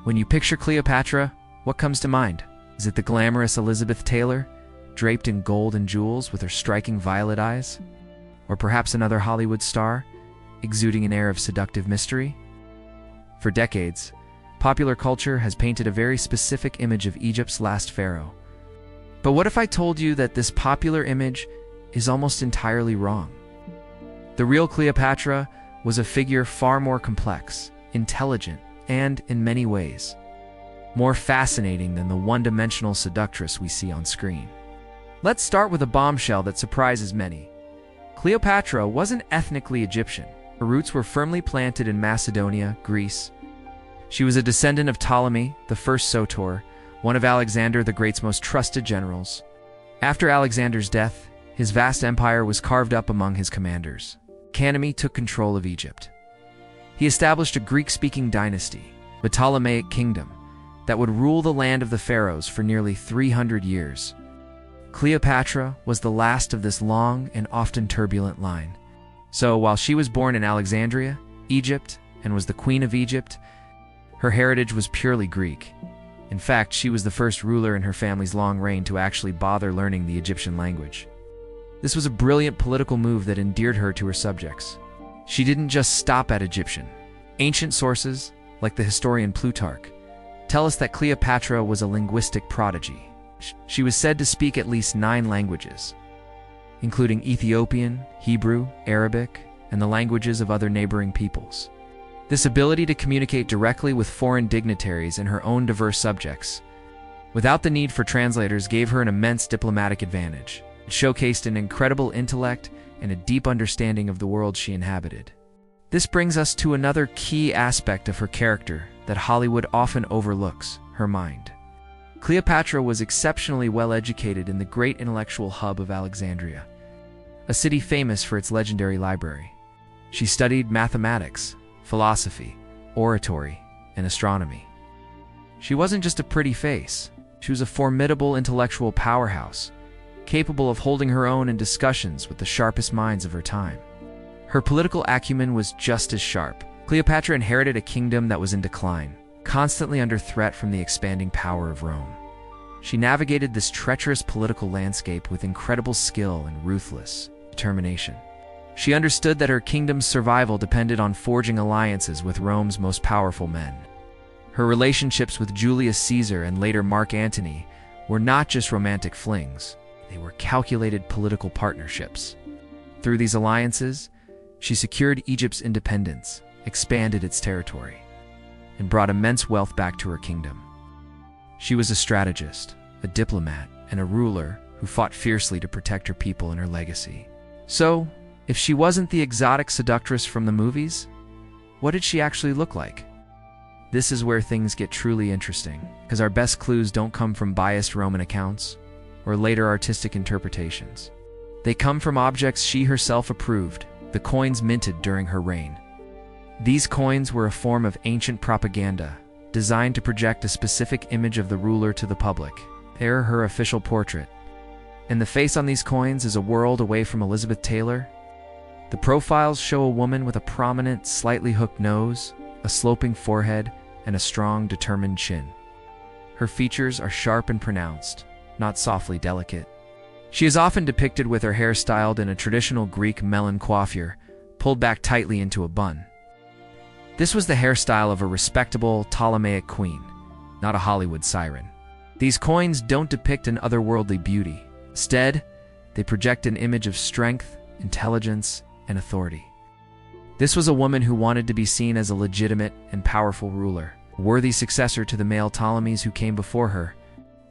When you picture Cleopatra, what comes to mind? Is it the glamorous Elizabeth Taylor, draped in gold and jewels with her striking violet eyes? Or perhaps another Hollywood star, exuding an air of seductive mystery? For decades, popular culture has painted a very specific image of Egypt's last pharaoh. But what if I told you that this popular image is almost entirely wrong? The real Cleopatra was a figure far more complex, intelligent, and, in many ways, more fascinating than the one-dimensional seductress we see on screen. Let's start with a bombshell that surprises many. Cleopatra wasn't ethnically Egyptian. Her roots were firmly planted in Macedonia, Greece. She was a descendant of Ptolemy, the first Sotor, one of Alexander the Great's most trusted generals. After Alexander's death, his vast empire was carved up among his commanders. Ptolemy took control of Egypt. He established a Greek-speaking dynasty, the Ptolemaic kingdom, that would rule the land of the pharaohs for nearly 300 years. Cleopatra was the last of this long and often turbulent line. So, while she was born in Alexandria, Egypt, and was the Queen of Egypt, her heritage was purely Greek. In fact, she was the first ruler in her family's long reign to actually bother learning the Egyptian language. This was a brilliant political move that endeared her to her subjects. She didn't just stop at Egyptian. Ancient sources, like the historian Plutarch, tell us that Cleopatra was a linguistic prodigy. She was said to speak at least 9 languages, including Ethiopian, Hebrew, Arabic, and the languages of other neighboring peoples. This ability to communicate directly with foreign dignitaries and her own diverse subjects, without the need for translators, gave her an immense diplomatic advantage. It showcased an incredible intellect and a deep understanding of the world she inhabited. This brings us to another key aspect of her character that Hollywood often overlooks: her mind. Cleopatra was exceptionally well educated in the great intellectual hub of Alexandria, a city famous for its legendary library. She studied mathematics, philosophy, oratory, and astronomy. She wasn't just a pretty face. She was a formidable intellectual powerhouse, capable of holding her own in discussions with the sharpest minds of her time. Her political acumen was just as sharp. Cleopatra inherited a kingdom that was in decline, constantly under threat from the expanding power of Rome. She navigated this treacherous political landscape with incredible skill and ruthless determination. She understood that her kingdom's survival depended on forging alliances with Rome's most powerful men. Her relationships with Julius Caesar and later Mark Antony were not just romantic flings. They were calculated political partnerships. Through these alliances, she secured Egypt's independence, expanded its territory, and brought immense wealth back to her kingdom. She was a strategist, a diplomat, and a ruler who fought fiercely to protect her people and her legacy. So, if she wasn't the exotic seductress from the movies, what did she actually look like? This is where things get truly interesting, because our best clues don't come from biased Roman accounts or later artistic interpretations. They come from objects she herself approved, the coins minted during her reign. These coins were a form of ancient propaganda, designed to project a specific image of the ruler to the public. They're her official portrait. And the face on these coins is a world away from Elizabeth Taylor. The profiles show a woman with a prominent, slightly hooked nose, a sloping forehead, and a strong, determined chin. Her features are sharp and pronounced, not softly delicate. She is often depicted with her hair styled in a traditional Greek melon coiffure, pulled back tightly into a bun. This was the hairstyle of a respectable Ptolemaic queen, not a Hollywood siren. These coins don't depict an otherworldly beauty. Instead, they project an image of strength, intelligence, and authority. This was a woman who wanted to be seen as a legitimate and powerful ruler, a worthy successor to the male Ptolemies who came before her.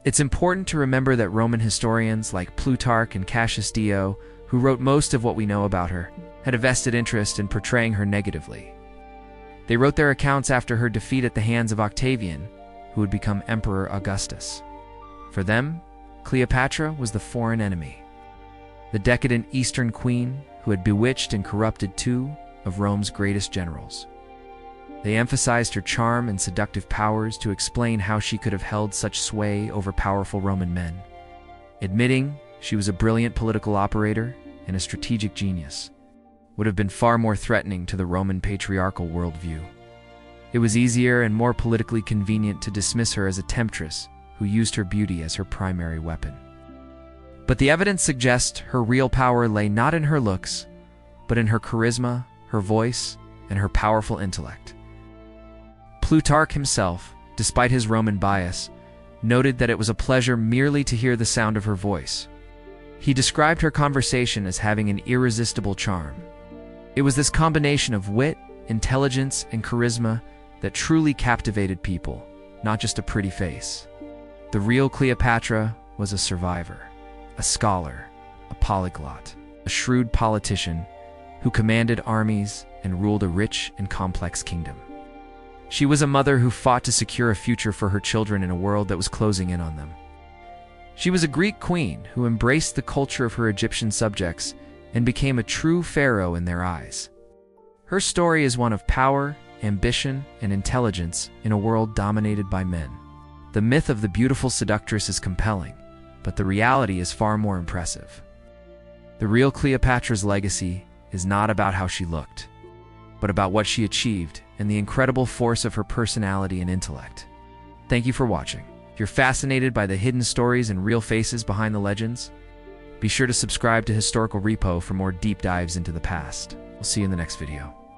It's important to remember that Roman historians like Plutarch and Cassius Dio, who wrote most of what we know about her, had a vested interest in portraying her negatively. They wrote their accounts after her defeat at the hands of Octavian, who would become Emperor Augustus. For them, Cleopatra was the foreign enemy, the decadent Eastern queen who had bewitched and corrupted 2 of Rome's greatest generals. They emphasized her charm and seductive powers to explain how she could have held such sway over powerful Roman men. Admitting she was a brilliant political operator and a strategic genius would have been far more threatening to the Roman patriarchal worldview. It It was easier and more politically convenient to dismiss her as a temptress who used her beauty as her primary weapon. But the evidence suggests her real power lay not in her looks, but in her charisma, her voice, and her powerful intellect. Plutarch himself, despite his Roman bias, noted that it was a pleasure merely to hear the sound of her voice. He described her conversation as having an irresistible charm. It was this combination of wit, intelligence, and charisma that truly captivated people, not just a pretty face. The real Cleopatra was a survivor, a scholar, a polyglot, a shrewd politician who commanded armies and ruled a rich and complex kingdom. She was a mother who fought to secure a future for her children in a world that was closing in on them. She was a Greek queen who embraced the culture of her Egyptian subjects and became a true pharaoh in their eyes. Her story is one of power, ambition, and intelligence in a world dominated by men. The myth of the beautiful seductress is compelling, but the reality is far more impressive. The real Cleopatra's legacy is not about how she looked, but about what she achieved and the incredible force of her personality and intellect. Thank you for watching. If you're fascinated by the hidden stories and real faces behind the legends, be sure to subscribe to Historical Repo for more deep dives into the past. We'll see you in the next video.